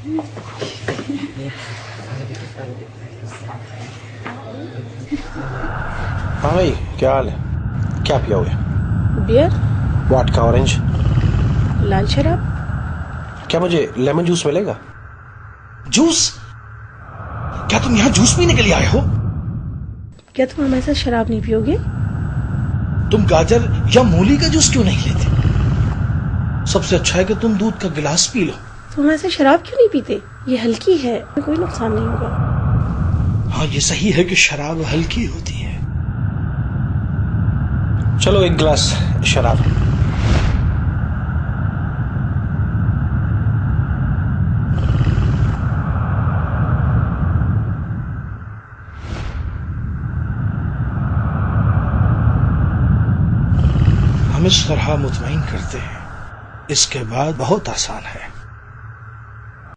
हाँ भाई, क्या हाल है? क्या पियोगे? Beer, vodka, orange? लाल शराब। क्या मुझे लेमन जूस मिलेगा? जूस? क्या तुम यहाँ जूस पीने के लिए आए हो? क्या तुम हमारे साथ शराब नहीं पियोगे? तुम गाजर या मूली का जूस क्यों नहीं लेते? सबसे अच्छा है कि तुम दूध का गिलास पी लो। तुम हमारे साथ शराब क्यों नहीं पीते? ये हल्की है, कोई नुकसान नहीं होगा। हाँ, ये सही है कि शराब हल्की होती है। चलो एक गिलास शराब। हम इस तरह मुतमईन करते हैं, इसके बाद बहुत आसान है।